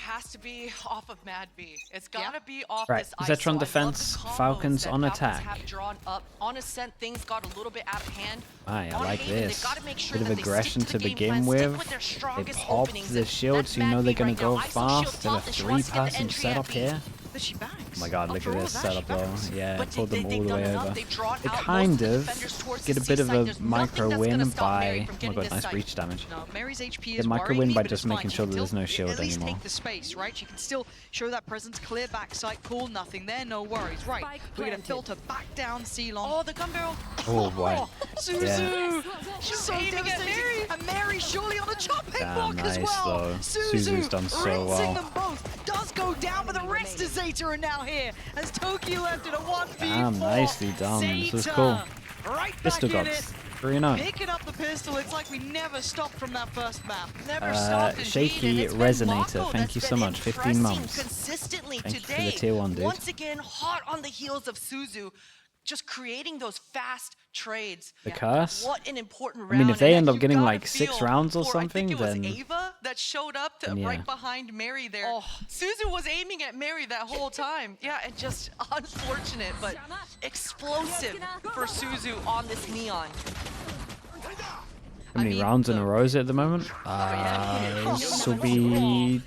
has to be off of Mad B. It's gotta be off Right, this Zetron ISO. I love defense, the combos Falcons that on Falcons attack. have drawn up. On Ascent, things got a little bit out of hand. I On like Haven, they've this. gotta make sure Bit of that they aggression stick to the begin game plan, stick with. with their They strongest popped openings, the and shield, that's so you know Mad they're B gonna right go now. ISO shield fast. Did a thought that she wants to get the 3-person entry setup at B. here. But she backs. Oh my god, look After at all this of that, setup she though. backs. Yeah, But pulled them they've all the done way enough. over. They've drawn They out kind most of the of defenders towards get the a bit C of site. a There's micro nothing that's gonna win stop Mary by... from Oh my getting god, this nice site. breach damage. No, Mary's HP They is micro worrying win me, by but just it's fine. making She sure can that there's still no shield at least anymore. take the space, right? She can still show that presence, clear backside, cool, nothing there, no worries. Right, we're gonna filter back down C-Long. Oh, the gun barrel. Oh boy. Suzu! Yeah. She's so aiming at devastating. Mary. And Mary surely on a chopping Damn, block as nice, well. though. Suzu's done so rinsing well. them both. Does go down, but the rest of Zeta are now here. As Toki left in a 1v4. Damn, nicely done. This was Zeta, cool. right Pistol back in got it. 3-0. Picking up the pistol, it's like we never stopped from that first map. Never stopped, indeed, Shaky and it's been Resonator, Mako thank you that's so been much. 15 impressing months. Consistently Thank you for today. the tier 1, dude. Once again, hot on the heels of Suzu, just creating those fast trades. The curse? What an important I round. mean, if they and end up you've getting gotta like 6 feel rounds or for, something, I think it was then... Ava that showed up to, yeah. right behind Mary there. Oh. Suzu was aiming at Mary that whole time. Yeah, and just unfortunate, but explosive for Suzu on this Neon. How many rounds in a row is it at the moment? This will be...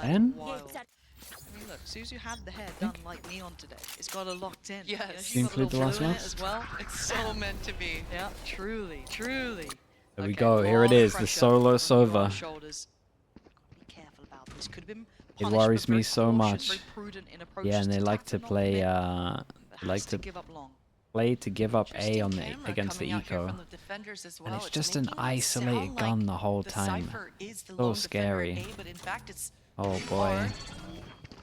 10? Look, Suzu had the hair done like Neon today. It's got her locked in. Yes. She's got a Include the little last blue in one? it as well. It's so meant to be. Yeah, truly, truly. There we Okay, go. Here it lot of is. The pressure solo on Sova. your shoulders. Be careful about this. Could have been It punished, worries but very me so cautious, much. very prudent in Yeah, approaches and they like tackle, to not play... commit, They but like has to give up long. play to give up A Interesting on the camera against the coming out here eco. from the defenders as And well. it's just an making it isolated sound gun like the whole the time. Cypher is the So lone defender scary. at A, but in fact it's Oh boy. R.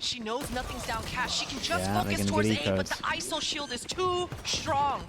She knows nothing's down cash. She can just Yeah, they're focus gonna towards get A, but ecos. the ISO shield is too strong.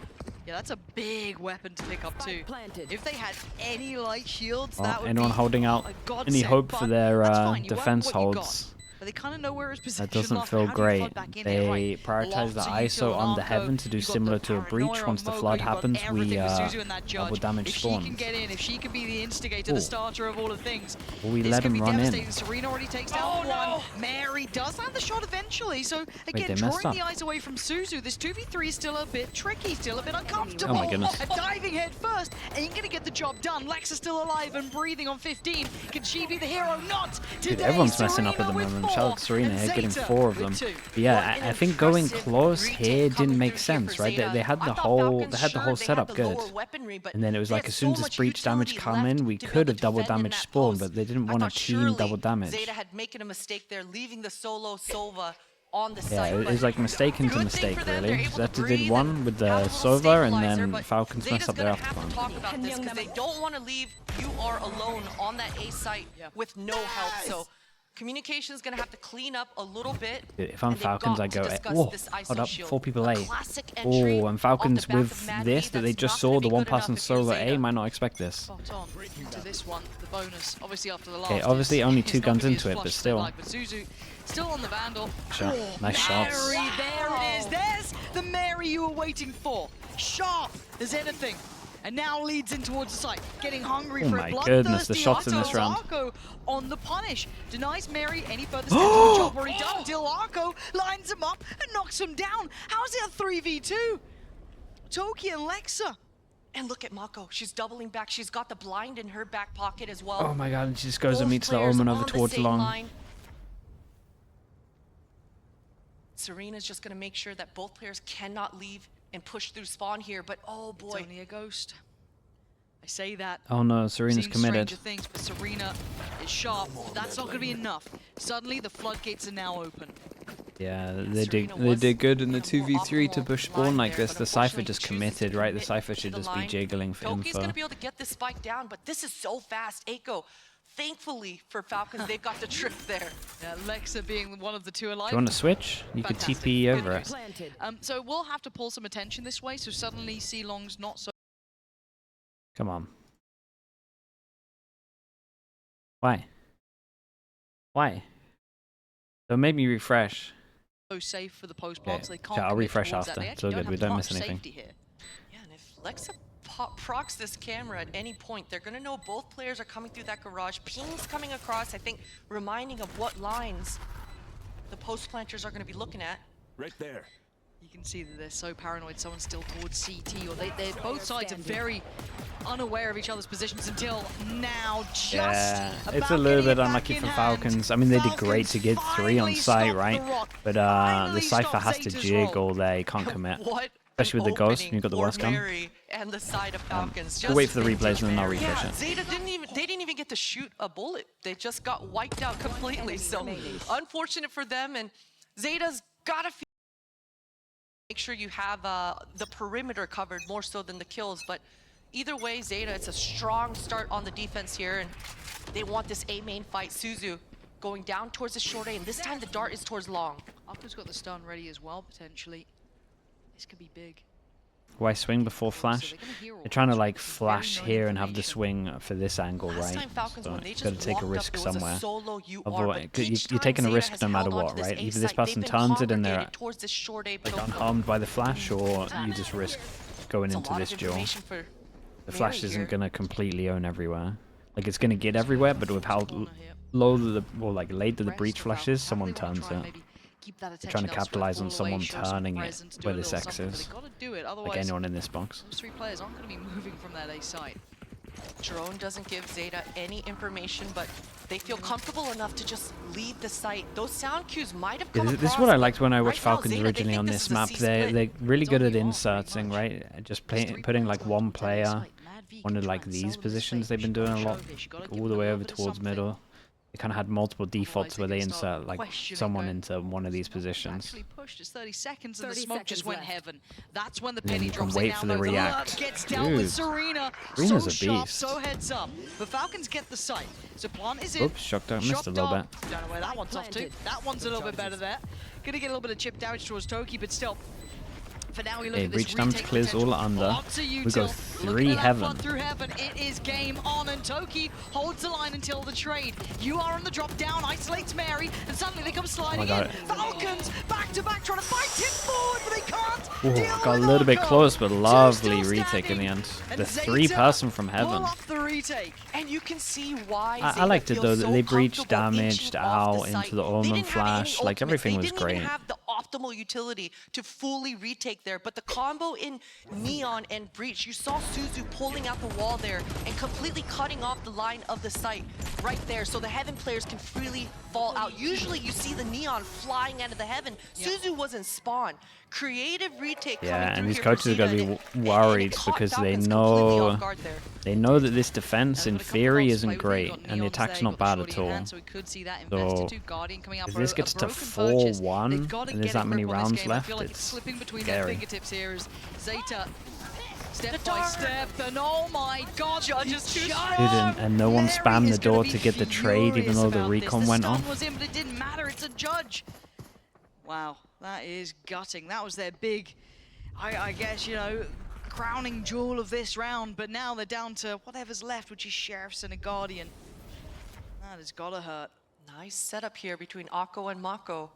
Yeah, that's a big weapon to pick up too. If they had any light shields, Oh, that would anyone be holding out a any godsend, hope for but their that's fine. You work defense what you got. holds? But they kind of know where his position That doesn't lost. feel How do you great. flood back in They there? Right. prioritize the Lots of ISO util on the Narco. heaven to do You've got similar the to a breach. paranoia Once the on flood Mogo, you've got happens, we everything with Suzu and that double judge. damage If she can spawns. get in, if she can be the instigator, Ooh. the starter of all of things, Will we this let could him be run in? devastating. Serena already takes down one. Mary does have the shot eventually. So again, they messed drawing up. the eyes away from Suzu. This 2v3 is still a bit tricky, still a bit uncomfortable. Oh my goodness. And diving head first ain't gonna get the job done. Lex is still alive and breathing on 15. Can she be the hero? Not today. Dude, everyone's messing up at the Serena with moment. Shout out to 4, Serena and here getting Zeta 4 of with them. 2. But yeah, What an I think going impressive close retake here coming didn't make through here sense, for right? Zeta. They had I the thought whole Falcons, they had the sure, whole they had setup the good. lower weaponry, but And then it was they like had as soon so as much breach damage utility come in, left we to be could able have to double defend in damage that spawn, post. but they didn't I want to thought team surely double damage. Zeta had making a mistake there, leaving the solo Sova on the Yeah, site. it was like mistake into good thing mistake, for them, they're really. able to Zeta did breathe one and with have a the little Sova, and stabilizer, then but Falcons messed Zeta's up their gonna have to afterburn. talk about this because they don't want to leave UR alone on that A site with no help. So communication is going to have to clean up a little bit. Dude, if I'm and they've Falcons, got I to go, discuss oh, this ISO hold up, shield. 4 people A A. classic entry Oh, and off Falcons the back with of Mad this B, that they that's just not gonna saw, be the one good enough passing if you're solo A, Zeta. might not expect this. Spot on into this one, the bonus. Obviously after the last. Okay, obviously it's- only it's 2 not guns gonna be into as it, but flush as still. they'd like. But Suzu still on the Vandal. Sure. Nice shots. Mary, there it is. There's the Mary you were waiting for. Sharp as anything. And now leads in towards the site, getting hungry Oh for my a bloodthirsty goodness, the shots in this Arco. round. Arco on the punish. Denies Mary any further steps on the job already done. Till Arco lines him up and knocks him down. How is it a 3v2? Toki and Lexa. And look at Mako. She's doubling back. She's got the blind in her back pocket as well. Oh my god, and she just goes and Both meets the players Omen on over the towards same long. line. Serena's just going to make sure that both players cannot leave and push through spawn here, but oh boy. It's only a ghost. I say that. Oh no, Serena's Seen committed. stranger things, but Serena is sharp. That's not going to be enough. Suddenly, the floodgates are now open. Yeah, Serena they was did good in the kind of more 2v3 to optimal push spawn line like there, this. but The Cypher unfortunately just chooses to committed, right? The commit Cypher to should the just be line. jiggling for Toki's info. going to be able to get this spike down, but this is so fast. Eiko, thankfully for Falcons, they've got the trick there. Yeah, Lexa being one of the 2 alive. Do you want to switch? You could Fantastic. TP Good over news. it. So we'll have to pull some attention this way, so suddenly C-Long's not so Come on. Why? Why? Don't make me refresh. safe for the post Okay, block, so they can't I'll commit refresh towards that. after. They It's all actually good, we don't don't have miss much anything. safety here. Yeah, and if Lexa procs this camera at any point. They're gonna know both players are coming through that garage. Pings coming across, I think, reminding of what lines the post planters are gonna be looking at. Right there. You can see that they're so paranoid someone's still towards CT, or they're both sides are very unaware of each other's positions until now. Just Yeah, about it's a little getting it bit back unlucky in for hand. Falcons. I mean, they did great to get 3 on finally site, stopped right? the rock. But Finally the Cypher stopped has to Zeta's jiggle roll. there. He can't commit. What Especially with the ghost, and you've got the worst gun. Mary and the side of Falcons. We'll wait for the replays and then I'll Yeah, refresh it. Zeta didn't even get to shoot a bullet. They just got wiped out completely. So unfortunate for them, and Zeta's gotta make sure you have the perimeter covered more so than the kills. But either way, Zeta, it's a strong start on the defense here, and they want this A main fight. Suzu going down towards the short A, and this time the dart is towards long. Akko's got the stun ready as well, potentially. This could be big. Why swing before flash? They're trying to like flash here and have the swing for this angle, Last right? time Falcons, So when they you just gotta take a walked risk up, it was a somewhere. solo UR, Otherwise, but each you're time taking a Zeta risk has no matter held onto what, this right? A Either this site, person they've been turns it and they're congregated towards this short A like profile. unharmed by the flash, or you just risk going It's a into lot this of duel. information for The flash Mary isn't here. gonna completely own everywhere. Like it's gonna get everywhere, but with how low the like late the breach flash is, someone turns it. They're trying to capitalize on someone turning it where this X is. Like anyone in this box. Those 3 players aren't going to be moving from that A site. Drone doesn't give Zeta any information, but they feel comfortable enough to just leave the site. Those sound cues might have come This is what I liked when I across. watched Right now, Falcons Zeta, they originally think on this this is a map. C They're split. really good at pretty inserting, much. right? Just putting like one player, one of like these positions they've been doing a lot, all the way over towards middle. They kind of had multiple defaults where they insert like someone into one of these positions. Actually pushed. It's 30 seconds and the 30 smoke just seconds went left. heaven. That's when the And then penny you can drops wait in for now, the though. react. Lurk gets down with Dude. Serena. Serena's so a sharp, beast. so heads up. The Falcons get the site. So plant is in. Oops, shocked out, missed a Chopped little up. bit. Don't know where that one's off to. Planted. That one's a little bit better there. Gonna get a little bit of chip damage towards Toki, but still. For now, we look Okay, at this breach damage retake clears all potential. under. Lots of We util. go Looking 3 at that heaven. flood through heaven. It is game on, and Toki holds the line until the trade. You are on the drop down, isolates Mary, and suddenly they come sliding God. in. Falcons back to back trying to fight it forward, but they can't. Ooh, Deal got a with little bit Orko. close, but Two lovely still retake in the standing, end. and The Zeta 3-person from pull heaven. off the retake. And you can see why I Zeta liked it feels though, that so they breached comfortable damaged inching off out the site. into the They Omen didn't have any flash, like ultimates. everything was They didn't great. even have the optimal utility to fully retake there, but the combo in Neon and Breach, you saw Suzu pulling out the wall there and completely cutting off the line of the site right there, so the Heaven players can freely fall out. Usually you see the Neon flying out of the Heaven. Suzu was in spawn. Creative retake coming Yeah, through and these here for coaches are going to Zeta, be and worried it caught because they Falcons completely know off guard there. that this defense in theory isn't great, and the attack's not bad at all. So we could see that So, invested to Guardian coming up if for this a gets to broken purchase. 4-1 They've gotta and there's get a that many grip on this rounds game. I left, feel like it's slipping between their scary. fingertips here as Zeta step by step, and oh my god, Judges too Dude, strong. and no one Mary spammed is the gonna door be to get the trade, even furious though the about this. recon went stun on. was in, but it didn't matter. It's a judge. Wow, that is gutting. That was their big, I guess, you know, crowning jewel of this round. But now they're down to whatever's left, which is Sheriffs and a Guardian. That has gotta hurt. Nice setup here between Akko and Mako.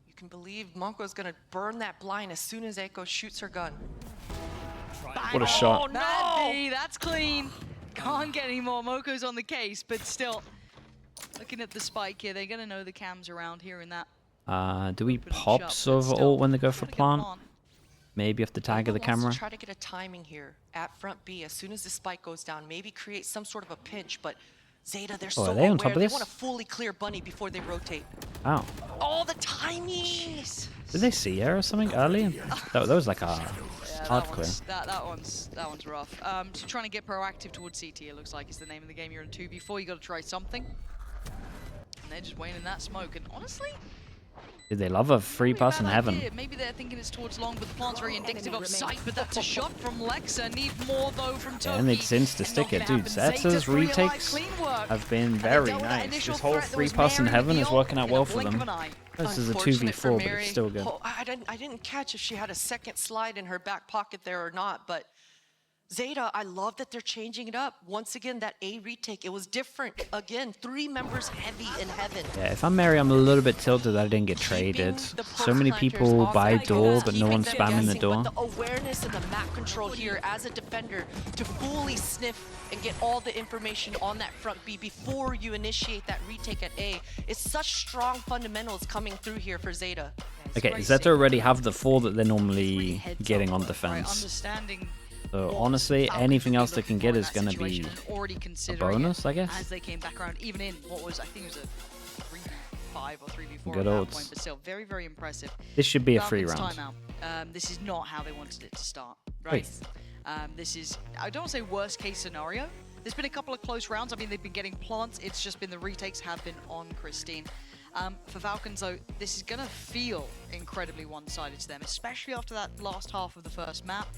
You can believe Mako's gonna burn that blind as soon as Echo shoots her gun. What a shot. Oh no! Mad B, that's clean. Can't get any more. Moko's on the case, but still, looking at the spike here, they're gonna know the cams around here in that. Do we open pop shot, but Silver still, ult when they go for gotta get plant? Maybe off the tag of the Echo wants camera? to try to get a timing here at front B as soon as the spike goes down. Maybe create some sort of a pinch, but Zeta, they're so are they on aware. top of They this? want to fully clear Bunny before they rotate. Oh. Oh, the timing! Did they see her or something early? That was like a Yeah, hard that clear. one's rough. So trying to get proactive towards CT, it looks like, is the name of the game. You're in 2v4, you got to try something. And they're just waiting in that smoke. And honestly, Did they love a pretty 3-person bad heaven? idea. Maybe they're thinking it's towards long, but the plant's very indicative of sight. But that's a shot from Lexa. Need more though from Toki. And they'd since to It's stick not it. gonna Dude, happen. Zeta Zeta's 3 alive, retakes clean work. have been And they very dealt with that nice. initial This whole threat that was 3-person Mary heaven with is the working out ult well in a for blink them. of an eye. This is a Unfortunate for 2v4, but Mary. it's still good. Oh, I didn't catch if she had a second slide in her back pocket there or not, but Zeta, I love that they're changing it up. Once again, that A retake, it was different. Again, 3 members heavy in heaven. Yeah, if I'm Mary, I'm a little bit tilted that I didn't get traded. So many people buy door, but no one's spamming the door. But the awareness and the map control here as a defender to fully sniff and get all the information on that front B before you initiate that retake at A. It's such strong fundamentals coming through here for Zeta. Okay, Zeta already have the 4 that they're normally getting on defense. So honestly, anything else they can get is going to be a bonus, I guess. As they came back around, even in what was, I think it was a 3v5 or 3v4 Good at that odds. point, but still very, very impressive. This should be a free Falcons round. timeout. This is not how they wanted it to start, right? This is, I don't want to say worst case scenario. There's been a couple of close rounds. I mean, they've been getting plants. It's just been the retakes have been on Christine. For Falcons, though, this is going to feel incredibly one-sided to them, especially after that last half of the first map.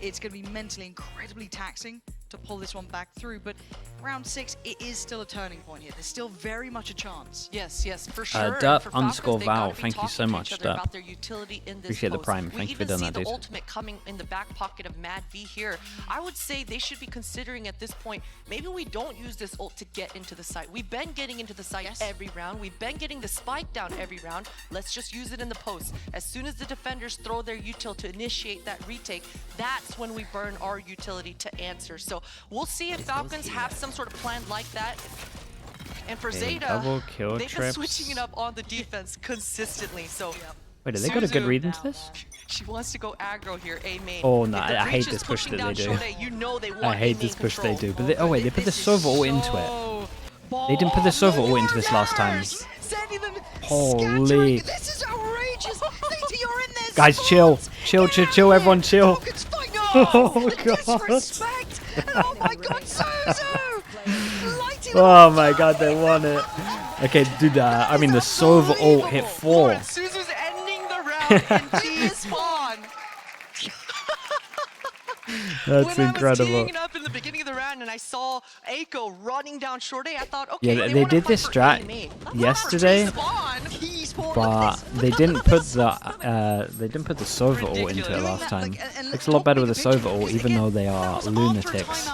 It's going to be mentally incredibly taxing to pull this one back through, but round 6, it is still a turning point here. There's still very much a chance. Yes, for sure. Derp_Val, thank you so much, Derp. Appreciate the prime. Thank you for doing that, dude. We even see the ultimate coming in the back pocket of Mad V here. I would say they should be considering at this point, maybe we don't use this ult to get into the site. We've been getting into the site every round. We've been getting the spike down every round. Let's just use it in the post. As soon as the defenders throw their util to initiate that retake, that's when we burn our utility to answer. So we'll see if Falcons have some sort of plan like that. And for Zeta, they've been switching it up on the defense consistently. So wait, have they got a good read into this? She wants to go aggro here, A main. Oh no, I hate this push that they do. You know they want I hate this push they do. But oh wait, they put the Sova ult into it. They didn't put the Sova ult into this last time. Holy. This is outrageous. Zeta, you're in there. Guys, chill, everyone, chill. Oh god. Disrespect. Oh my god, Sozo. Oh my god, they won it. Okay, dude, I mean the Sova ult hit 4. Suzu's ending the round in T spawn. That's when incredible. I was teeing up in the beginning of the round and I saw Aiko running down short A, I thought, okay, yeah, they did this strat yesterday, but they didn't put the Sova ult into it last time. Looks a lot better with the Sova ult, even though they are lunatics.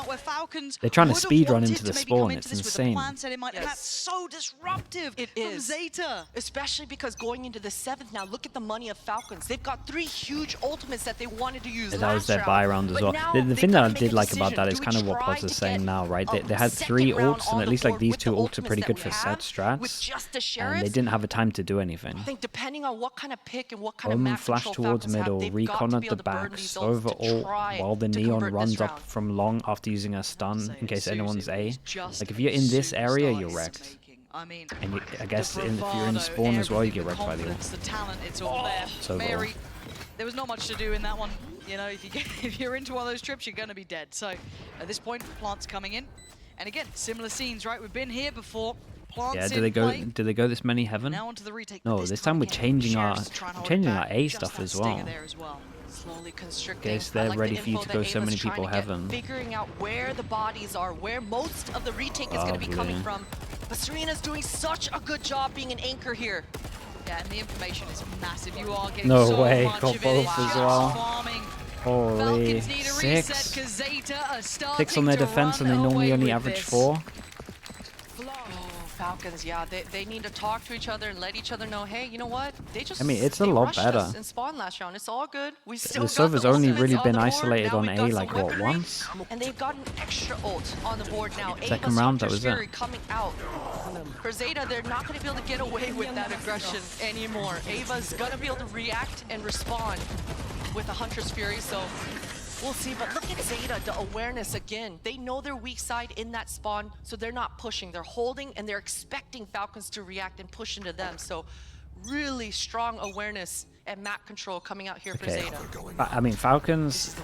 They're trying to speedrun into the spawn. It's insane. That's so disruptive. It is. Zeta. Especially because going into the 7th now, look at the money of Falcons. They've got 3 huge ultimates that they wanted to use. That was their buy round as well. The thing that I did like about that is kind of what Poz is saying now, right? They had 3 ults, and at least like these 2 ults are pretty good for set strats, and they didn't have a time to do anything. I think depending on what kind of pick and what kind of map flash towards middle, recon at the back, Sova ult while the Neon runs up from long after using a stun in case anyone's A. Like if you're in this area, you're wrecked. And I guess if you're in spawn as well, you get wrecked by the ult. The talent, it's all there. So Mary, there was not much to do in that one. You know, if you're into one of those trips, you're going to be dead. So at this point, plants coming in. And again, similar scenes, right? We've been here before. Plants yeah, do they go this many heaven? Now onto the retake. No, this time we're changing our A stuff as well. Slowly constricting. Guess they're ready for you to go so many people heaven. Figuring out where the bodies are, where most of the retake is going to be coming from. But Serena's doing such a good job being an anchor here. Yeah, and the information is massive. You are getting no so way, much got of both it. as well. Farming. Holy, 6 on their defense, and they normally only average 4. Falcons, yeah, they need to talk to each other and let each other know, hey, you know what? They just, I mean, it's a lot better. In spawn last round. It's all good. We still the server's only really been isolated on A like what, once? And they've got an extra ult on the board now. Second round, that was it. Coming out. For Zeta, they're not going to be able to get away with that aggression anymore. Ava's going to be able to react and respond with a Huntress Fury, so we'll see. But look at Zeta, the awareness again. They know their weak side in that spawn, so they're not pushing. They're holding, and they're expecting Falcons to react and push into them. So really strong awareness and map control coming out here for Zeta. I mean, Falcons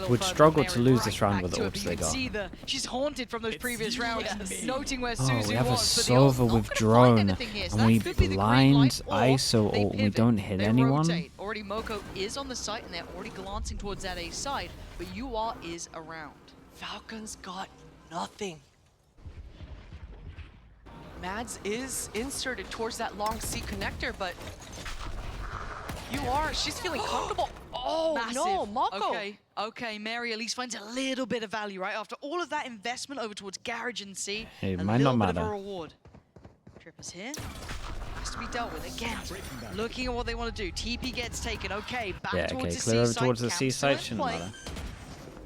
would struggle to lose this round with the ults they got. She's haunted from those previous rounds, noting where Oh, Suzu we have a was, Sova with drone, and we blind ISO ult, and we don't hit anyone. Already Moko is on the site, and they're already glancing towards that A side, but UR is around. Falcons got nothing. Mads is inserted towards that long C connector, but she's feeling comfortable. Oh, Massive. no, Mako. Okay, Mary at least finds a little bit of value, right? After all of that investment over towards Garage and C, Hey, it a might little not bit of a matter. reward. Trippers here. Has to be dealt with. Again, looking at what they want to do. TP gets taken. Okay, back Yeah, towards okay, the clear over C-side. towards the Cam's C-side, still in shouldn't play. matter.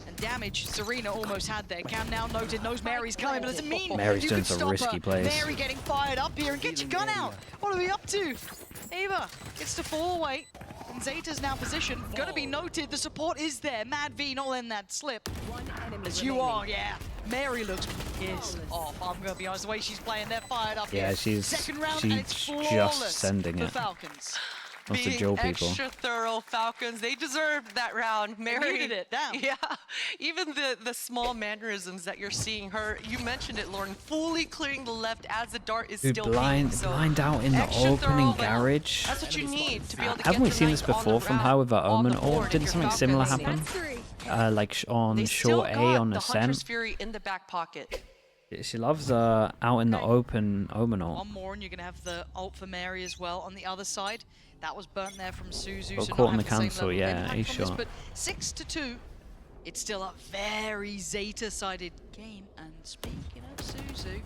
And damage Serena almost had there. Cam now noted, knows Mary's coming, but doesn't mean Mary's you doing could some stop risky her. plays. Mary getting fired up here, and get your gun out. What are we up to? Ava gets to fall away. And Zeta's now positioned. Gonna be noted, the support is there. Mad V not letting that slip. As you are, yeah. Mary looks pissed off. I'm gonna be honest, the way she's playing, they're fired up Yeah, here. Second round, and it's she's flawless just sending for it. Falcons. Wants to Being Joe people. extra thorough, Falcons. They deserved that round. Mary muted it down. Yeah, even the small mannerisms that you're seeing her. You mentioned it, Lauren. Fully clearing the left as the dart is Dude, still blind pinging, so out in the extra opening thorough, but garage. That's what you need to be able to Haven't get we the seen this ninth on the before from round her with her on the Omen ult? board if Didn't you're something similar Falcons. happen? Like on They still short A got on the Hunter's Ascent? Fury in the back pocket. She loves out in the open Omen ult. One more, and you're going to have the ult for Mary as well on the other side. That was burnt there from Suzu. Got so caught not in the having same cancel, level of yeah, impact he's from this, shot. But 6-2, it's still a very Zeta-sided game. And speaking of Suzu,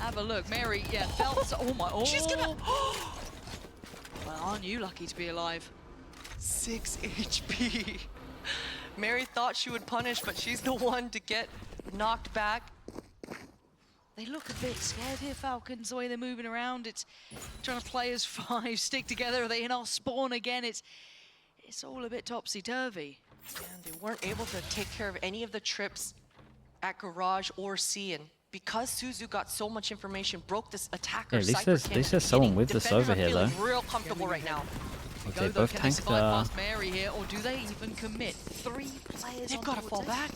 have a look. Mary, yeah, felt. Oh my! Oh, She's gonna. Well, aren't you lucky to be alive? 6 HP. Mary thought she would punish, but she's the one to get knocked back. They look a bit scared here, Falcons, the way they're moving around. It's trying to play as 5, stick together. Are they in our spawn again? It's all a bit topsy-turvy. And they weren't able to take care of any of the trips at Garage or C. And because Suzu got so much information, broke this attacker. Yeah, at least Cypher there's cam someone beginning. with the Defenders Sova are here, feeling though. real comfortable right now. Okay, Though, both can they tanked survive past Mary here, or do they even commit? 3 players. They've got to fall back.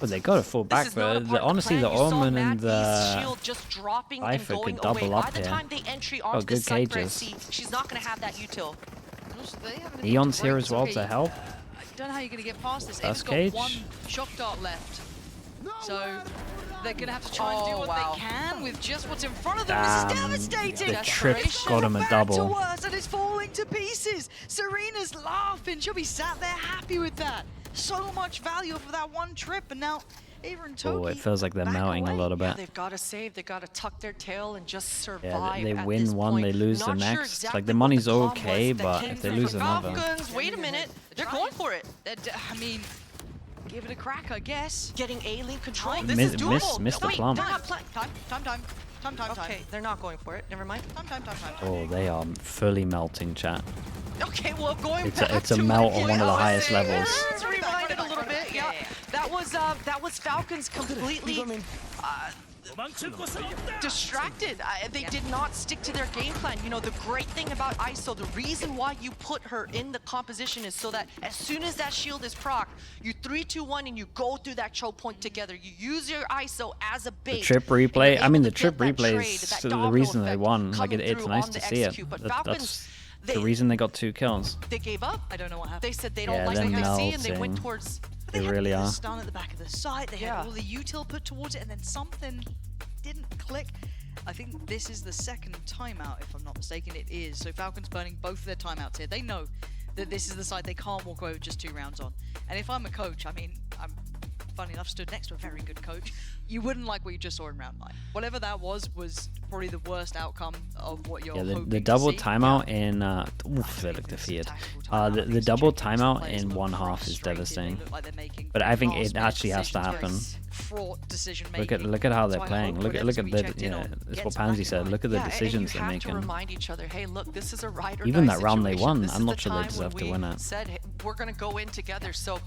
Well, they got to fall back, This is not a but part of honestly, the plan. You saw Omen Mad and V's the shield just dropping and Cypher going could double away. up By the here. time they entry onto the good Cypher at cages. C, she's not going to have that util. Eon's here as well to help. I don't know how you're going to get past this. First Ava's got cage. 1 shock dart left. So they're going to have to try and do Oh, what wow. they can with just what's in front of them. Damn, This is devastating. the trip It's got him a back double. to worse, and it's falling to pieces. Serena's laughing. She'll be sat there happy with that. So much value for that 1 trip, and now Ava and Toki. Oh, it feels like they're back melting away. a little Yeah, bit. they've got to save. They've got to tuck their tail and just survive. Yeah, they at win this one, point. they lose the Not sure next. exactly Like, the what money's calm okay, was that but came if they through lose for another. Falcons, wait a minute. They're going for it. I mean, give it a crack, I guess. Getting A-Lane control. Time. This Miss- is doable. miss the Wait, plump. they're not playing. Time. Okay, they're not going for it. Never mind. Time. Oh, they are fully melting, chat. Okay, well, going It's back a- it's a to melt my on one of the point, highest I was saying, levels. Let's rewind it a little bit. Yeah, that was Falcons completely distracted. They did not stick to their game plan. You know, the great thing about ISO, the reason why you put her in the composition is so that as soon as that shield is procced, you 3-2-1 and you go through that choke point together. You use your ISO as a bait. The trip and you're replay, I able mean, to the trip get that replay trade, is that the domino reason they effect won. Like, coming it's through nice on to the see it. execute. But That's Falcons, the reason they got 2 kills. they gave up. I don't know what happened. They said they don't Yeah, like they're what they see, and they melting. went towards. They really had are. the stun at the back of the site. They Yeah. had all the util put towards it, and then something didn't click. I think this is the second timeout, if I'm not mistaken. It is. So Falcons burning both of their timeouts here. They know that this is the side they can't walk away with just 2 rounds on. And if I'm a coach, I mean, I'm funny enough stood next to a very good coach. You wouldn't like what you just saw in round 9. Whatever that was probably the worst outcome of what you're Yeah, hoping the to double see. timeout in oof, they look This defeated. tactical timeout The makes double changes. timeout Players in look 1/2 is frustrated. They devastating. look like they're making But I think it last-minute actually has to decisions, very happen. fraught decision Look at making. how So they're I playing. hope Look at whatever's gonna be the checked in on it's gets what back Pansy in said. line. Look at the Yeah, decisions and they're you have to making. remind each other, hey, look, this is a ride or Even die that round they situation. won, This I'm is not the sure they time deserve to when win we it. said, hey, we're gonna go in together. So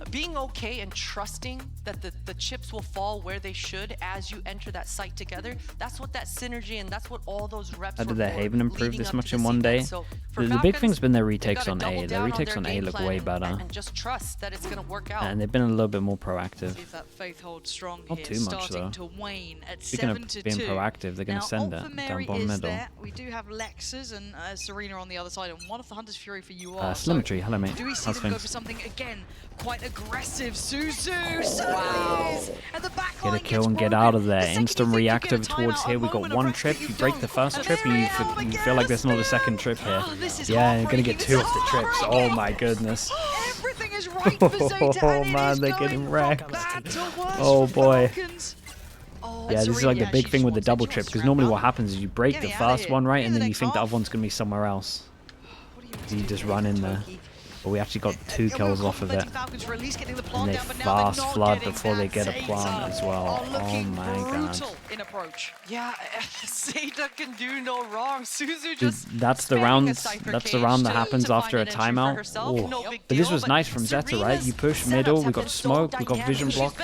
being okay and trusting that the chips will fall where they should as you enter that site together, that's what that synergy and that's what all those reps How were did their for Haven improve leading this up to much in this one event. day? So for The big Falcons, thing's been their they retakes gotta on double A. Their down on retakes their on A game look plan way and- better. and just trust that it's gonna work out. And they've been a little bit more proactive. See if that faith holds strong Not here, too much, starting though. to wane at Speaking of 7-2. being proactive, they're gonna Now, send ult it for down Mary bottom is middle. there. We do have Lexus and Serena on the other side, and one of the Hunter's Fury for UR. Slimmetry, hello mate. Do we see How's them go things? for something again quite aggressive? Suzu, Wow. and the back Get a line kill gets and get broken. out of there. The second Instant you think you get a reactive towards timeout, here. a We got moment of one a trip, you break the first trip, and you feel like there's not a second trip here. Yeah, you're gonna get 2 off the trips. Oh my goodness. Everything is right for Zeta, Oh and man, it they're is getting going wrecked. bad to worse Oh for boy. Falcons. Yeah, this is like the big thing with the double trip, because normally what happens is you break the first one, right, and then you think the other one's going to be somewhere else. You just run in there. But we actually got 2 kills off of it. And they fast flood before they get a plant as well. Oh my god. Yeah, Zeta can do no wrong. Suzu just that's the round that happens after a timeout. Oh. But this was nice from Zeta, right? You push middle, we got smoke, we got vision block.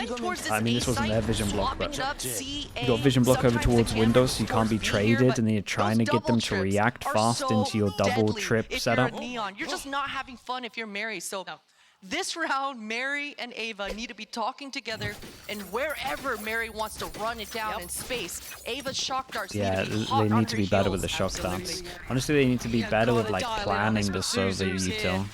I mean, this wasn't their vision block, but you got vision block over towards windows, so you can't be traded, and then you're trying to get them to react fast into your double trip setup. You're just not having fun if you're Mary. So this round, Mary and Ava need to be talking together, and wherever Mary wants to run it down in space, Ava's shock darts need to be hot they on need to her be better with heels. the shock darts. Honestly, they need to be better with like planning the server util.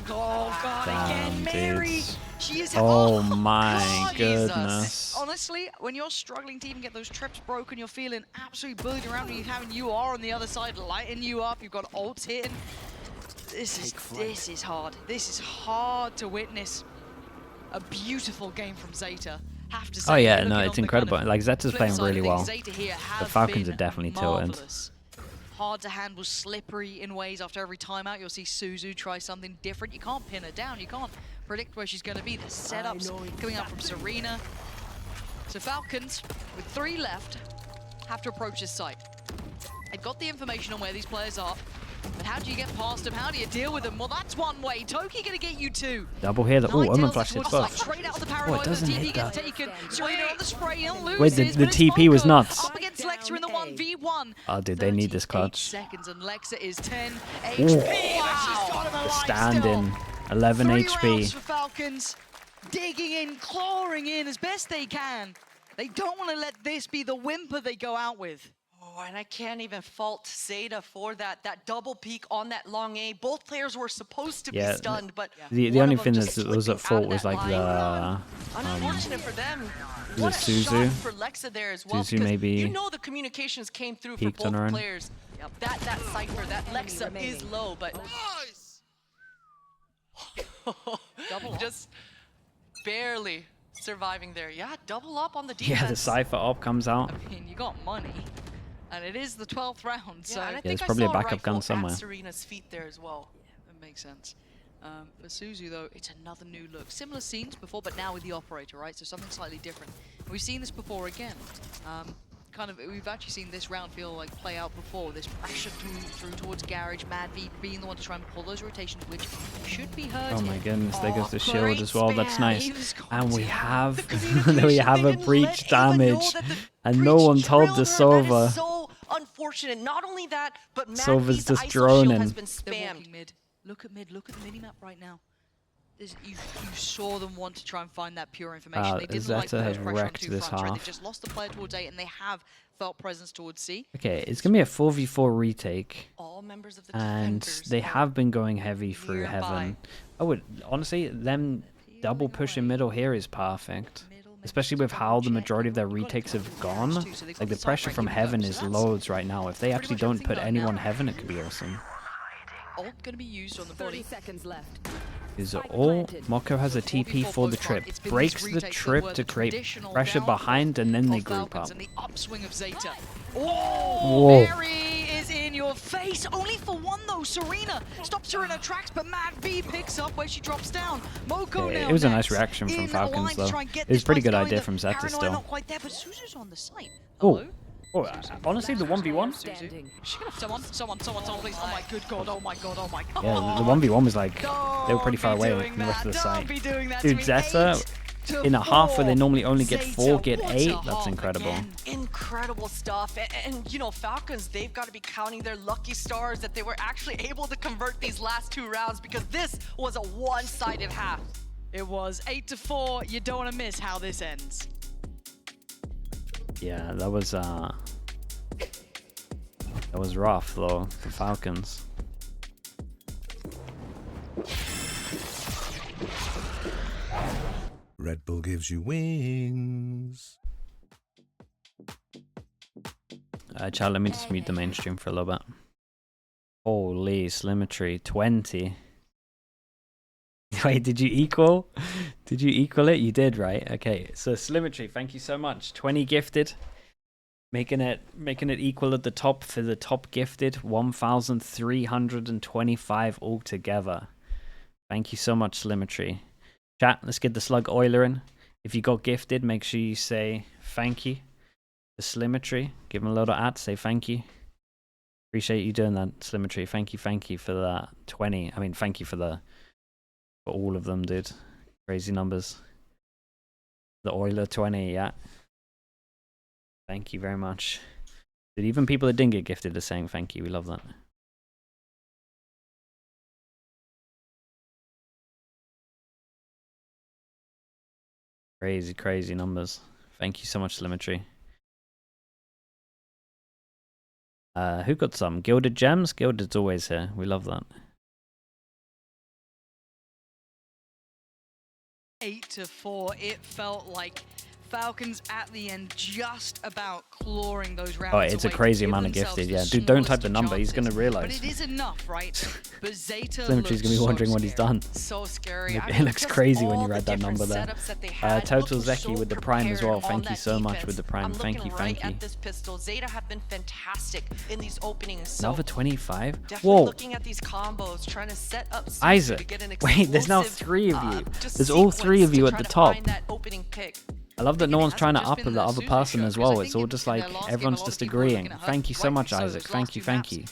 Oh god, again, Mary! Dudes. She is Oh my goodness. Honestly, when you're struggling to even get those trips broken, you're feeling absolutely bullied around, and you're having UR on the other side lighting you up, you've got ults hitting. This is hard. This is hard to witness. A beautiful game from Zeta. Have to say, Oh yeah, looking no, on it's the incredible. kind of Like Zeta's flip playing side of really things, well. Zeta here The have Falcons been are definitely tilted. marvelous. Hard to handle, slippery in ways. After every timeout, you'll see Suzu try something different. You can't pin her down. You can't predict where she's going to be. The setups coming out from Serena. So Falcons, with 3 left, have to approach this site. They've got the information on where these players are, but how do you get past them? How do you deal with them? Well, that's one way. Toki going to get you 2. Double here. Oh, Omen flash hits both. Straight out of the paranoia, the doesn't TP hit gets that. taken. Serena on the spray and loses. Wait, the TP was nuts. Up against Lexa in the 1v1. Oh, dude, they need this 38 clutch. seconds and Lexa is 10 Ooh. HP. The stand-in. 11 3 HP. rounds for Falcons, digging in, clawing in as best they can. They don't want to let this be the whimper they go out with. Oh, and I can't even fault Zeta for that double peek on that long A. Both players were supposed to be stunned, but The one only of them thing just that was at slipping out fault of was that like line. the Unfortunate for them. was What it a Suzu? shot for Lexa there as well. Suzu because maybe you know the communications came through for peeked on her both own. players. That Cypher, that Lexa is low, but just barely surviving there. Yeah, double up on the defense. Yeah, the Cypher op comes out. I mean, you got money, and it is the 12th round, so and I Yeah, think there's I probably a saw backup rifle gun at somewhere. Serena's feet there as well. that makes sense. For Suzu, though, it's another new look. Similar scenes before, but now with the operator, right? So something slightly different. We've seen this before again. We've actually seen this round feel like play out before. This pressure through towards Garage, Mad V being the one to try and pull those rotations, which should be heard. Oh my goodness, there goes the shield great as well. That's spam. nice. And we have The we have a communication, they breach didn't let Ava know damage, that the and no breach one told drilled the her. Sova. That is so unfortunate. Not only that, but Mad Sova's V's just ISO shield droning. has been They're spammed. walking mid. Look at mid. Look at the mini-map right now. You saw them want to try and find that pure information. They didn't like Zeta has the pressure on wrecked 2 this fronts, right? half. They've just lost the player towards A, and they have felt presence towards C. Okay, it's gonna be a 4v4 retake, All members of the and defenders they are have been going heavy through nearby. heaven. I would honestly, them double pushing middle here is perfect. Especially with how the majority of their retakes have gone. Like the pressure from heaven is loads right now. If they actually don't put anyone heaven, it could be awesome. Ult gonna be used on the 30 body. seconds left. Is it all? Moko has a TP for the trip. Breaks the trip to create pressure behind, and then they group up. And the upswing of Zeta. Whoa. Oh, Mary is in your face. Only for one though. Serena stops her in her tracks, but Mad V picks up where she drops down. Moko Yeah, now it was a nice next, reaction from in Falcons, line to though. try and get It was this a pretty fight good going. idea The from Zeta paranoia still. not quite there, but Suzu's on the site. Oh, Hello? honestly, the 1v1? Standing. Someone, please. Oh my good god, oh my god, oh my god. Yeah, the 1v1 was like, they were pretty far away from the rest of the site. Dude, Zeta, in a half where they normally only get 4, get 8. That's incredible. Incredible stuff. And you know, Falcons, they've got to be counting their lucky stars that they were actually able to convert these last 2 rounds, because this was a one-sided half. It was 8-4. You don't want to miss how this ends. Yeah, that was rough though for Falcons. Red Bull gives you wings. Chat, let me just mute the mainstream for a little bit. Holy Slimetry, 20. Wait, did you equal? Did you equal it? You did, right? Okay, so Slimetry, thank you so much. 20 gifted. Making it equal at the top for the top gifted. 1,325 altogether. Thank you so much, Slimetry. Chat, let's get the slug oiler in. If you got gifted, make sure you say thank you to Slimetry. Give him a load of ads, say thank you. Appreciate you doing that, Slimetry. Thank you for that 20. I mean, thank you for all of them, dude. Crazy numbers. The oiler 20, yeah. Thank you very much. Dude, even people that didn't get gifted are saying thank you. We love that. Crazy, crazy numbers. Thank you so much, Slimetry. Who got some? Gilded Gems? Gilded's always here. We love that. 8-4. It felt like Falcons at the end just about clawing those rounds. Oh, it's a crazy amount of gifted, yeah. Dude, don't type the number. He's going to realize. But it is enough, right? But ZETA Slimetry's going to be wondering what he's done. So scary. It looks crazy when you read that number there. Total Zeki with the Prime as well. Thank you so much with the Prime. Thank you, thank you. At this pistol, ZETA have been fantastic in these openings. So another 25? definitely Whoa. looking at these combos, trying to set up Isaac. to get an Wait, there's now 3 of you. There's all 3 of you at the top. I love that no one's trying to up the other person as well. It's all just like everyone's just agreeing. Thank you so much, Isaac. Thank you, thank you.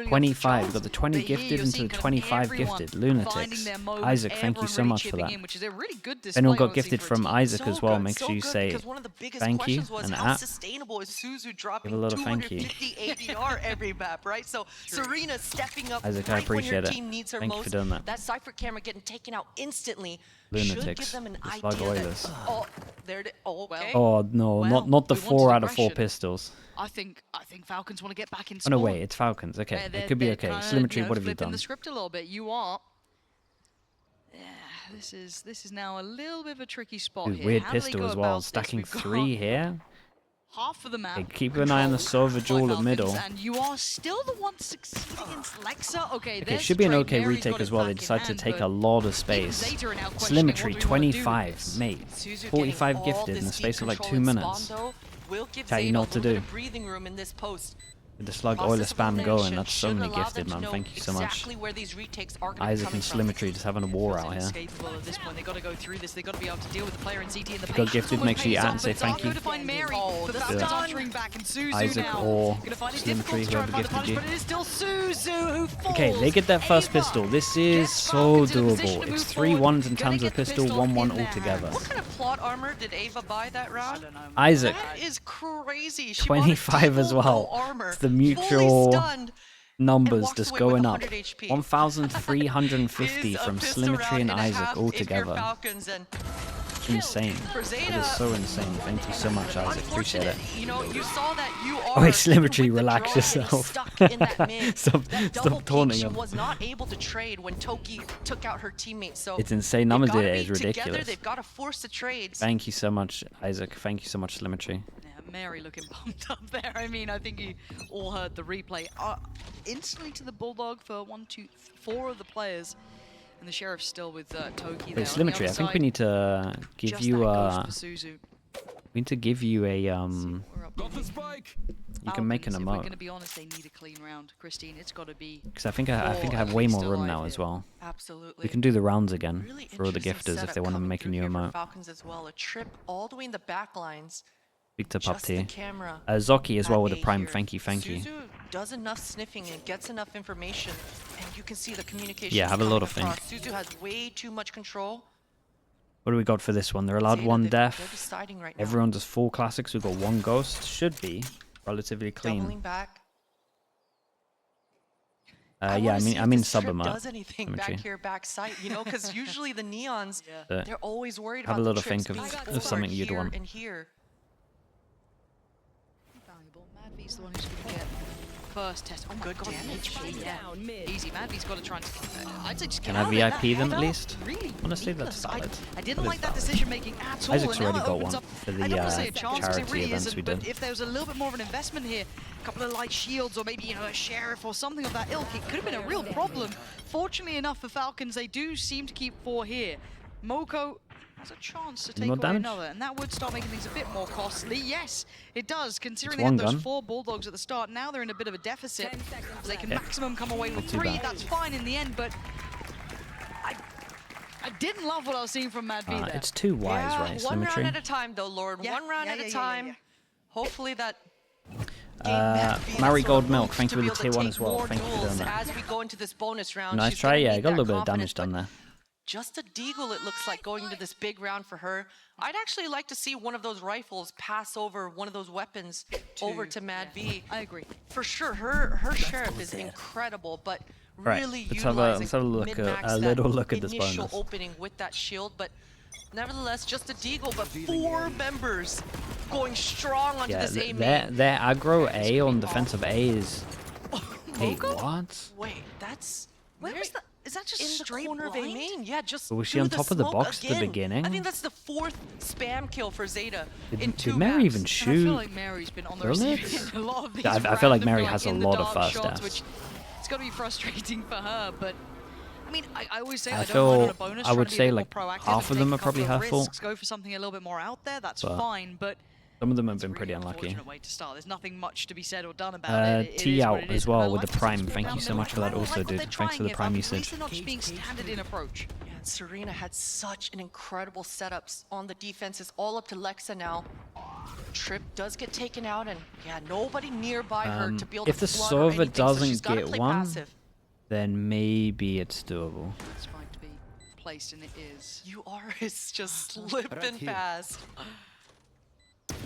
25. We've got the 20 gifted into the 25 gifted. Lunatics. Isaac, thank you so much for that. If anyone got gifted from Isaac as well, make sure you say thank you and at. Give a lot of thank you. every map, right? So Serena stepping up. Isaac, I appreciate it. Thank you for doing that. That Cypher camera getting taken out instantly. Lunatics. The slug oilers. Oh, there it is. Oh, okay. Oh no, Well, not the we 4 out of 4 wanted pistols. I think Falcons want to get back in Oh spawn. no, wait, it's Falcons. Okay, it could be okay. Slimetry, what have you done? The script a little bit. You are. Yeah, this is now a little bit of a tricky spot Dude, here. weird How do they pistol go as well. about this? Stacking We've got 3 here. half of the map. Okay, keep an eye on the Silver Jewel at middle. And you are still the one succeeding against Lexa. Okay, Okay, it should be an okay retake as well. They decided to take a lot of space. Slimetry, 25, mate. 45 gifted in the space of like 2 minutes. Chat, you know what to do. With the slug oiler spam going, that's so many gifted, man. Thank you so much. Isaac and Slimetry just having a war out here. If you got gifted, make sure you add and say thank you. Isaac or Slimetry, whoever gifted you. Okay, they get that first pistol. This is so doable. It's 3 1s in terms of pistol, 1-1 altogether. What kind of plot armor did Ava buy that round? Isaac, That is crazy. She 25 as well. Armor, It's the mutual numbers walks just away with going up. 100 HP. 1,350 from Slimetry and Isaac altogether. Insane. It is so insane. Thank you so much, Isaac. Appreciate it. You know, you saw that you are. Oh wait, Slimetry, with the relax drone and yourself. stuck in that mid. Stop That double peek, taunting she him. was not able to trade when Toki took out her teammate. So It's insane. they've Numbers gotta it be is together, ridiculous. They've got to force the trades. Thank you so much, Isaac. Thank you so much, Slimetry. Yeah, Mary looking pumped up there. I mean, I think you all heard the replay. Instantly to the Bulldog for 1, 2, 4 of the players. And the Sheriff's still with Toki there. Wait, Slimetry, I think we need to give you we need to give you a Got the spike. you can make an If we're emote. going to be honest, they need a clean round. Christine, it's got to be. Because I think I have way more room now as well. Absolutely. We can do the rounds again Really for all the interesting gifters if setup they want to coming make a through new here for emote. Falcons as well. A trip all the way in the back lines. Speak to Just the Pupty. camera. Zoki as well with the at A prime. here. Thank you, thank you. Suzu does enough sniffing and gets enough information, and you can see the communication. Yeah, have a lot of think. Suzu has way too much control. What do we got for this one? They're allowed ZETA, 1 they're death. deciding right now. Everyone does 4 classics. We've got 1 ghost. Should be relatively Doubling clean. back. Yeah, wanna I see mean if this sub trip them up. does anything back Slimetry. here, backside, you know, because usually the neons, Yeah. they're always worried Have about a the little trips think of- being of forward something you'd here want. and here. Valuable. Madvy's the one who's going to get first test. Oh my Good god, damage. yeah. Easy. Madvy's got to try and. I'd say just Can get I out of it. That VIP them head at up, least? Really Honestly, that's ridiculous. valid. I didn't That is like that valid. decision making at all. Isaac's and now already it got opens one up, for the I don't want to say a chance because it charity really events isn't, we but did. if there was a little bit more of an investment here, a couple of light shields or maybe, you know, a sheriff or something of that ilk, it could have been a real problem. Fortunately enough for Falcons, they do seem to keep 4 here. Moko has a chance to take more away damage? another, and that would start making things a bit more costly. Yes, it does, considering It's they had one those gun. 4 Bulldogs at the start. Now they're in a bit of a deficit. They can Yeah. maximum come away with too 3. bad. That's fine in the end, but I didn't love what I was seeing from Mad V there. It's too wise, Yeah, right? one Symmetry. round at a time, though, Lord. Yeah, One round yeah, at yeah, a yeah, time. yeah. Hopefully that. Marigold Milk, thank you for the tier 1 as well. Thank you for doing that. As we go into this bonus round, Nice she's try, gonna yeah, need got a that little bit of damage confidence, done but there. just a deagle, it looks like, going into this big round for her. I'd actually like to see one of those rifles pass over one of those weapons over to Mad V. I agree. For sure, her sheriff is incredible, but Right, really let's have a utilizing look at min-max a that little look at this initial bonus. opening with that shield, but nevertheless, just a deagle, but 4 members going strong onto Yeah, this A main. their aggro A on defensive A is. Wait, Moko? what? Wait, that's Where was that? Is that just in the straight corner of A blind? main? Yeah, just Was she through on the top of the smoke box at the again. beginning? I think that's the 4th spam kill for ZETA in 2 Did Mary even maps. And I feel shoot? like Mary's been on the bullets? receiving end of a lot of these I feel like random, Mary has a in the lot of dark first shots, deaths. which it's got to be frustrating for her, but I mean, I always say I I don't mind on feel- a bonus. I trying would to be a say, bit more like, proactive half and of them take are a probably couple of her fault. risks, go for something a little bit more out there. That's But fine, but Some of them have it's a been pretty really unlucky. unfortunate way to start. There's nothing much to be said or done about it. It T is out what it as is. well I with like the to prime. support Thank down you so the much for that middle. I also, like what dude. they're Thanks for trying the here. prime Falcons, at usage. least they're not just being standard in approach. Yeah, and Serena had such an incredible setups on the defenses, all up to Lexa now. Trip does get taken out, and yeah, nobody nearby her to be able If to the flood or Sova anything, so doesn't she's gotta get play one, passive. then maybe it's doable. It's fine to be placed, and it is. You are is just slipping fast.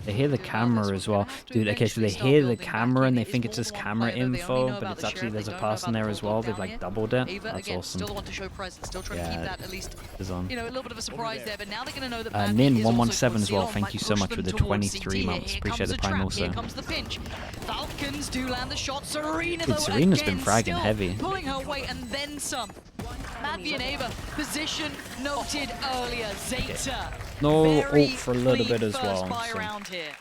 They hear the camera as well. Dude, okay, so they hear the camera and they think it's just camera info, but it's actually, there's a person there as well. They've like doubled it. Ava, That's again, awesome. still want to show presence, still trying to keep Yeah, that at least, Is on. you know, a little bit of a surprise there, but now they're going to know that Nin is also 117 as well. concealed, Thank might you so push much them for the towards 23 CT. months. Here Appreciate comes the prime trap, also. Here comes the pinch. Falcons do land the shot. Serena, Dude, though, Serena's been again, fragging still heavy. pulling her weight and then some. Madvi and Ava, position noted earlier. ZETA. No Very ult for a little clean bit as first well. buy so- round here.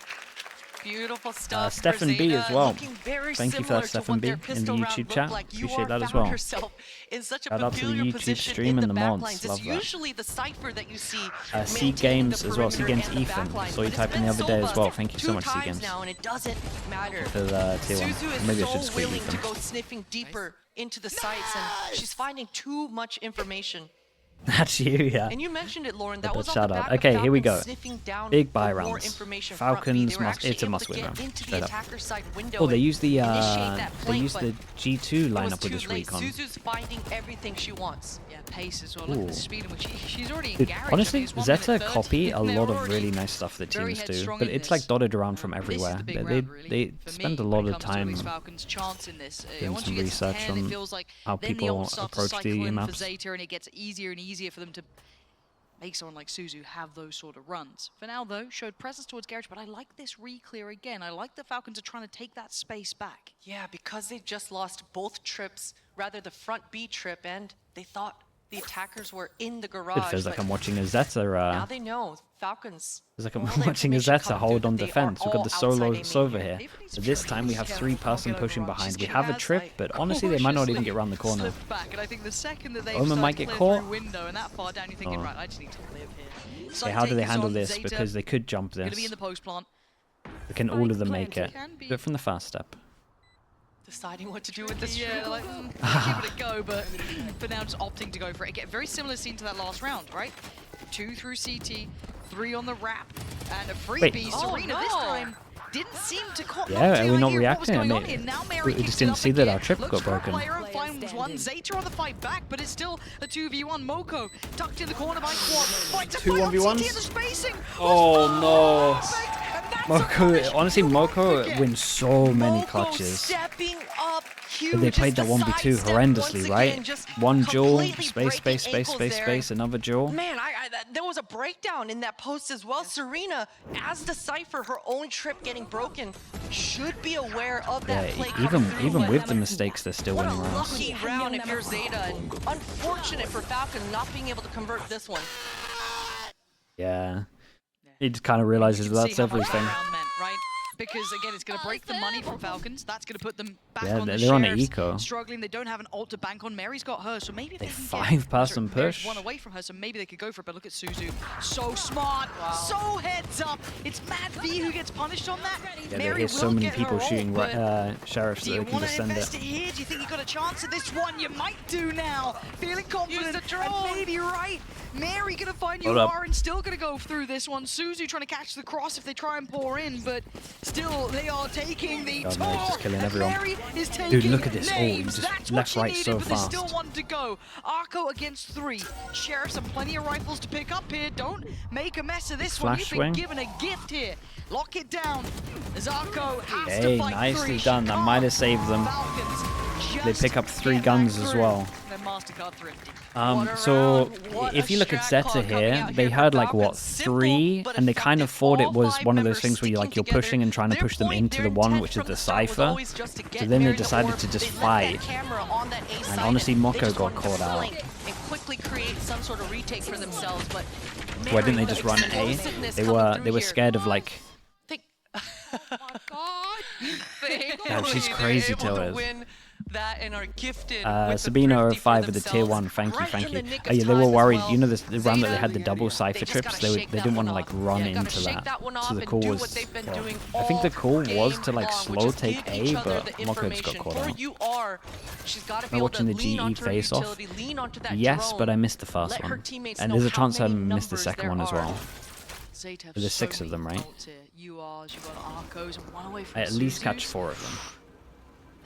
Beautiful stuff. Stefan for B ZETA, as well. looking very Thank you for similar that, to Stefan what B, their in the pistol round YouTube looked chat. like. You Appreciate are that as found well. yourself in such a Shout out to the peculiar YouTube position stream in and the the back mods. lines. Love It's that. usually the cipher that you see. C maintaining Games the as well. C perimeter Games and the Ethan. back line. Saw you But type it's in the been other day as Sova well. Thank you so two much, C times Games. now, and it doesn't matter. For the tier 1. Suzu is Maybe I should so tweet willing Ethan. to go sniffing deeper into the sites, and she's finding too much information. That's you, yeah. And you mentioned it, Lauren. That But was on shout the out. back of Okay, here we Falcons go. sniffing down Big buy for more rounds. information front B. Falcons They were must. actually It's a able must to win get round. into the Straight up. attacker side window Oh, they and use the initiate that they play, use but the G2 it was lineup with too this late. recon. Suzu's finding everything she wants. Yeah, pace as well. Look at Ooh. the speed in which she's already in Dude, garage. honestly, I mean, it's 1 Zeta minute 30, copy a and they're lot of already really nice stuff that very teams do, headstrong but in it's this. like dotted around from This is everywhere. the big They round, really, they for spend me, a when lot it of comes to at time least Falcons' chance in this. doing Once some you get to research 10, it on feels like how then the people ult starts to approach cycle the in for maps. Zeta, and it gets easier and easier for them to make someone like Suzu have those sort of runs. For now, though, showed presence towards garage, but I like this re-clear again. I like the Falcons are trying to take that space back. Yeah, because they just lost both trips, rather the front B trip, and they thought the attackers were in the garage. It feels like but I'm watching a Zeta. now they know Falcons. Feels like I'm all the watching a information Zeta come hold through on that they are defense. We've got all the solo outside aiming Sova here. here. So this time we have 3-person pushing behind. We have a Has, trip, like, but honestly they might not even cautiously get around the corner. slipped back, and I think the second that they Omen might get caught. window and that far down, you're thinking, Oh. right, I just need to live here. Okay, Side how do they takers handle on this? Zeta, Because they could jump gonna this. be in the post plant. Can all of them make it? Can be. Do it from the fast step. Deciding what to do with this Yeah, trip. like, give it a go, but for now just opting to go for it. Again, very similar scene to that last round, right? 2 through CT, 3 on the wrap, and a Wait. freebie. Oh, Serena this no. time didn't seem to caught Yeah, the are we not idea of what was reacting? I going on mean, here. Now Mary we kicks just it didn't up see that again, our trip looks got for a broken. player and finds one. ZETA on the fight back, but it's still a 2v1. Moko tucked in the corner by Quad. Fights a Two fight on 1v1s? CT and the spacing. Oh, no. Perfect, and that's a Moko, punish. honestly, Moko Again. wins so many Moko clutches. stepping up huge. But they played that It's the 1v2 sidestep horrendously, once right? again, just One jewel, completely space, breaking space, space, ankles space, there. space, another jewel. Man, there was a breakdown in that post as well. Serena, as the cipher, her own trip getting broken, should be aware of that Yeah, play coming through, even but with the mistakes, they're still what a winning rounds. lucky round if you're Zeta, and unfortunate for Falcon not being able to convert this one. Yeah. He just kind of realizes You can that's see how much that everything. round meant, right? because again, it's going to break the money from Falcons. That's going to put them back Yeah, on the they're on an shares. eco. Struggling, they don't have an ult to bank on. Mary's got her, so maybe if they can get 5-person Mary's push. one away from her, so maybe they could go for it. But look at Suzu, so smart, so heads up. It's Mad V who gets punished on that. Yeah, Mary there's so will many get people her shooting ult, but sheriffs do that you they can want just to send invest it. it here? Do you think you got a chance at this one? You might do now. Feeling confident, the drone. and maybe right. Mary gonna find you Hold up. are and still gonna go through this one. Suzu trying to catch the cross if they try and pour in, but still they are taking the God, toll. Mary's just killing and everyone. Mary is taking Dude, look at this ult. He names. just That's left, what right she needed, so but there's fast. still one to go. Arco against 3. Sheriffs and plenty of rifles to pick up here. Don't make a mess of this one. Flash You've been swing. given a gift here. Lock it down. As Arco has Hey, to fight nicely 3. done. That might have saved them. Falcons They just pick up 3 get guns back as through. well. They're MasterCard thrifty. So What if a you look at strat call ZETA coming here, out they here had from like what, Falcons. Simple 3, but and they kind of effective. thought it All was 5 one of those members things where you're sticking like you're pushing and trying to together. push them Their into the point, one, their which is intent the from start was cipher. always just to get So then they Mary the decided orb. to just They left fight. that camera on that A side, honestly, they Moko just got wanted to caught out. flank and quickly create some sort of retake for themselves, but Why didn't they Mary, just the run A? explosiveness They coming were through here. scared of like. Think. Oh my God! Yeah, she's They're crazy, able to Tillers. win that and are gifted with Sabina the 05 with the tier 1, thank you. Oh yeah, they were worried. You know the round that they had the double cipher trips, they didn't want to like run into that. So the call was, I think the call was to like slow take A, but Moko just got caught out. Am I watching the GE face off? Yes, but I missed the first one. And there's a chance I missed the second one as well. There's 6 of them, right? I at least catch 4 of them.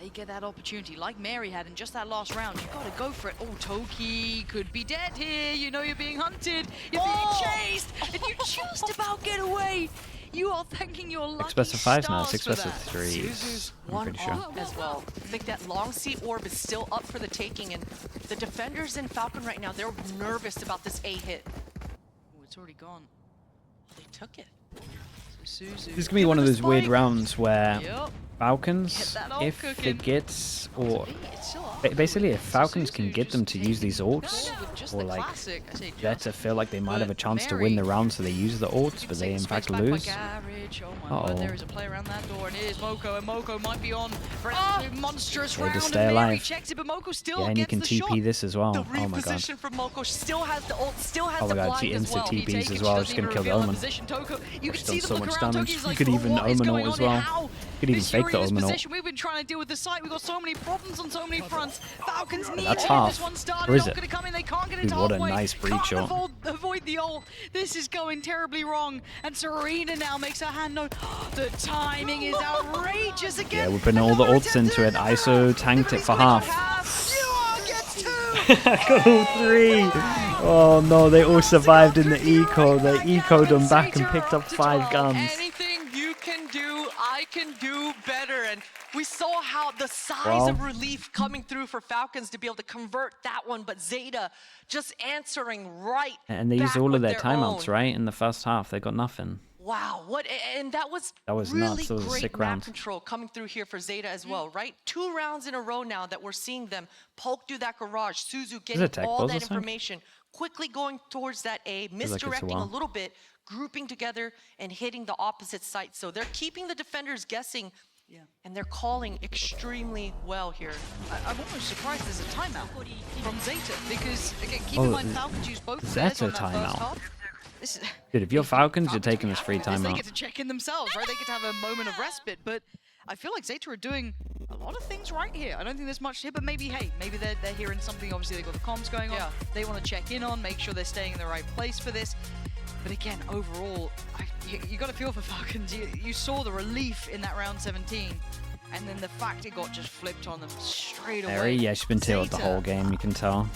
They get that opportunity, like Mary had in just that last round. You gotta go for it. Oh, Toki could be dead here. You know you're being hunted. You're being chased, and you just about get away. You are thanking your lucky 6 best of 5s now, stars 6 for best of that. 3s. I'm pretty sure. As well. I think that long C orb is still up for the taking, and the defenders in Falcon right now, they're nervous about this A hit. Oh, it's already gone. They took it. So Suzu. This is gonna be one of those weird rounds where Yep. Falcons, Get that ult if cooking. it gets, or It's still up. basically if Falcons Suzu can get them just to use these taking- ults, No, just or the like classic. I say Zeta feel like they might have a But chance to win the Mary- round, so they use the ults, but they in fact lose. Oh my word, there is a play around that door, and it is Moko, and Moko might be on for an absolute monstrous They round. just and stay Mary alive. checks it, but Moko still Yeah, and you gets can the TP shot. this as well. The Oh my god. reposition from Moko still has the ult, still has Oh the my god, blind she as instant well. TPs Take it, as she well. doesn't Just gonna even kill the reveal her Omen. position. Toko, you can She's see done the so look much around. damage. Toki's You like, could "Oh, even what is Omen ult going as on here? well. How You could even is fake Yuri the in this Omen ult. position? We've been trying to deal with the site. We've got so many problems on so many fronts. Falcons need that's to get half. this one started. Or is Not it? gonna come in. They can't get Dude, it what a halfway. nice breach Can't shot. avoid the ult. This is going terribly wrong. And Serena now makes her hand known. The timing is outrageous again. Yeah, we're putting all the ults into it. ISO tanked it for half. Got all 3. Oh no, they all survived in the eco. They ecoed them back and picked up 5 guns. Anything you can do, I can do better. And we saw how the size of relief coming through for Falcons to be able to convert that one, but Zeta just answering right. And they used back all of with their timeouts, own. right? In the first half, they got nothing. Wow, and that was really really nuts. That was a great sick map round. control coming through here for Zeta as well, right? 2 rounds in a row now that we're seeing them poke through that garage. Suzu getting tech all buzz, that I think? information, quickly going towards that A, like it's a misdirecting a while. little bit, grouping together and hitting the opposite site. So they're keeping the defenders guessing, and they're calling extremely well here. I'm almost surprised there's a timeout from Zeta because, again, keep Oh, in mind Falcons use both Zeta players on that timeout. first half. This is, Dude, if you're Falcons, you're taking this free They timeout. get to check in themselves, right? They get to have a moment of respite, but I feel like Zeta are doing a lot of things right here. I don't think there's much here, but maybe, hey, maybe they're hearing something. Obviously, they've got the comms going on. Yeah. They want to check in on, make sure they're staying in the right place for this. But again, overall, you got to feel for Falcons. You saw the relief in that round 17, and then the fact it got just flipped on them straight away. Mary, yeah, she's been tilted the Zeta, whole game, you can tell.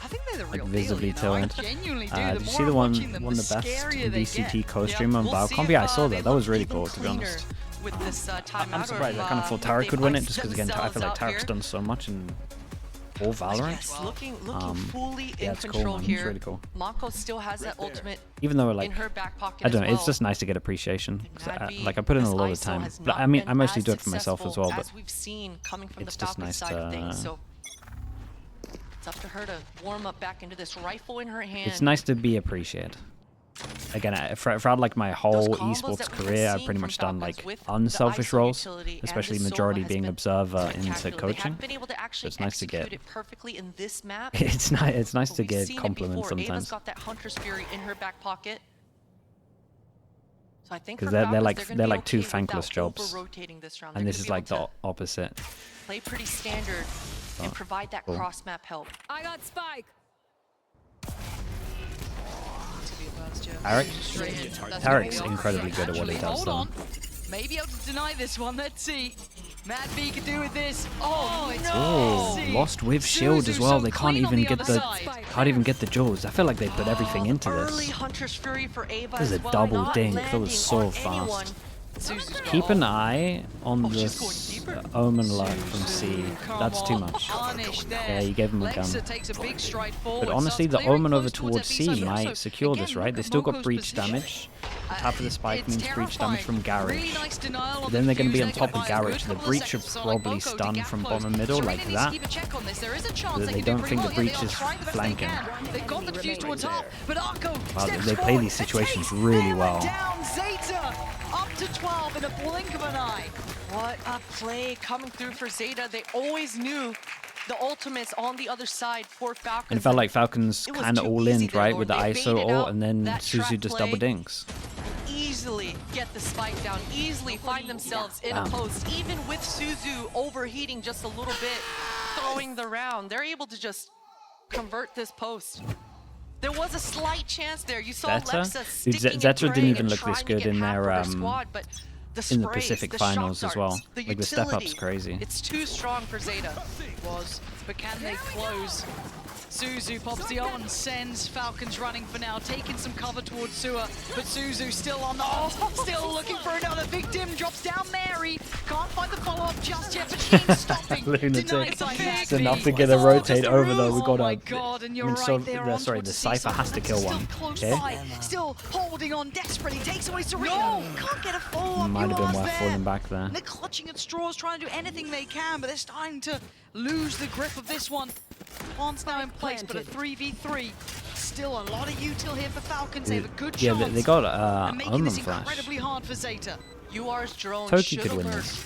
I think they're the Like, real visibly deal, you know? I tilted. genuinely do. Did The you more see the I'm one watching them, the the best scarier they VCT get. co-stream on We'll see Valcom? if, Yeah, I saw they that. That was look really even cool, to be cleaner honest. With this timeout, I'm surprised. I kind of thought if Tarek they could win it ice just because, again, I themselves feel like out Tarek's here. done so much in all Valorant. Yes, looking Um, fully yeah, in it's cool, control man. It's here. really cool. Mako still has that ultimate Even though, in like, her back pocket I don't know, as it's well. just nice to get appreciation. 'Cause Mad V, like, I put in a this lot of ISO time. has But not I mean, been I mostly as do it for myself as successful well, but as we've seen coming from it's the just Falcons nice side of to, things. So it's up to her to warm up back into this rifle in her hand. it's nice to be appreciated. again, throughout like my whole combos esports that we've been career, I've seeing pretty from much done Falcons like with the unselfish ISO roles, utility and especially the majority Sova has being been observer into spectacular. They coaching. haven't been able to actually It's nice to execute get. it perfectly in this map. It's nice but to we've get seen it compliments before. Ava's sometimes. got that Hunter's Fury in her back pocket. So I think Because for they're Falcons, like gonna they're be like two okay without thankless jobs, over-rotating this round. and They're this gonna is be able like the opposite. to play pretty standard and provide that cool. cross-map help. I got Spike. Tarek's incredibly good at what he does, Hold though. on. Maybe able to deny this one. Let's see. Mad V can do with this. Oh, it's Oh, lost with shield as well. They can't even get the jaws. I feel like they put everything into Early this. Hunter's Fury for Ava This is as a well, double not dink. That landing was so on fast. anyone. Keep an eye on she's this going deeper. Omen lurk from C. That's too much. Yeah, you gave him a gun. Takes a big stride But forward, honestly, starts the clearing Omen over close towards towards that C B side, but might also, secure again, this, right? look They at still got Moko's breach position. damage. Top of the spike It's means breach damage from terrifying. Garage. Really nice denial on Then they're going to be on defuse. top They of can buy a Garage. good The couple of breach should seconds. So, like, probably Moko to stun gap from close. bottom middle So like really needs to that. keep a check on this. There is a chance They they don't can think do the pretty well. breach is Yeah, they are trying the best they flanking. can. They've got the defuse towards top, but Arco Wow, steps they play forward. these situations Takes really them well. Down ZETA up to 12 in a blink of an eye. What a play coming through for ZETA. They always knew the ultimates on the other side for Falcons. And it felt like Falcons It was kind of too all easy in, there, right, Lord. with the They ISO baited ult, out and then that Suzu trap just play. double dinks. Easily get the spike down, easily find themselves in Wow. a post. Even with Suzu overheating just a little bit, throwing the round, they're able to just convert this post. There was a slight chance there. You saw ZETA? Lepsa Dude, sticking ZETA and didn't even praying look and this trying to good get in half their, of squad, but the in the sprays, Pacific the finals shock as well. darts, the Like, the step-up's utility, crazy. It's too strong for ZETA. Was, but can they close? Suzu pops the ult and sends Falcons running for now, taking some cover towards Sewer, but Suzu still on the hunt, still looking for another victim, drops down Mary, can't find the follow-up just yet, but she's stopping. Lunatic. Denied by It's Magby. enough to get a It's rotate just a over, though. We ruse. got Oh my a- god, and I you're mean, right, so they're the- on sorry, towards the C Cypher side. has to kill Still one. close Okay. by, still holding on desperately, takes away Serena. Can't get a follow-up. Might have been worth there. falling back there. And they're clutching at straws, trying to do anything they can, but they're starting to lose the grip of this one. Plant's now in place, but a 3v3. Still a lot of util here for Falcons. They have a good Yeah, chance. they got and making Omen this Flash. incredibly hard for ZETA. UR's drone Toki should could win alert this.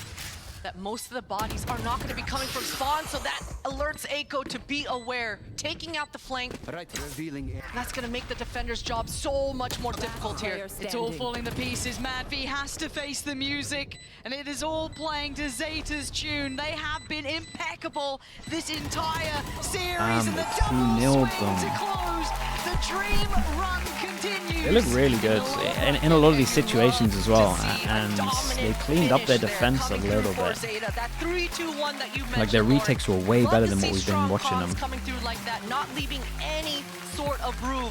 that most of the bodies are not going to be coming from spawn, so that alerts Eiko to be aware, taking out the flank. Right, revealing. That's going to make the defender's job so much more difficult here. It's all falling to pieces. Mad V has to face the music, and it is all playing to ZETA's tune. They have been impeccable this entire series, and the double 2-0'd swing to them. close. The dream run continues. They look really good in a lot of these situations as well, and they cleaned up their defense a little bit. That 3-2-1 that you Like, their mentioned, retakes were Lord. way Love better to than see what we've been strong watching comms them. coming through like that, not leaving any sort of room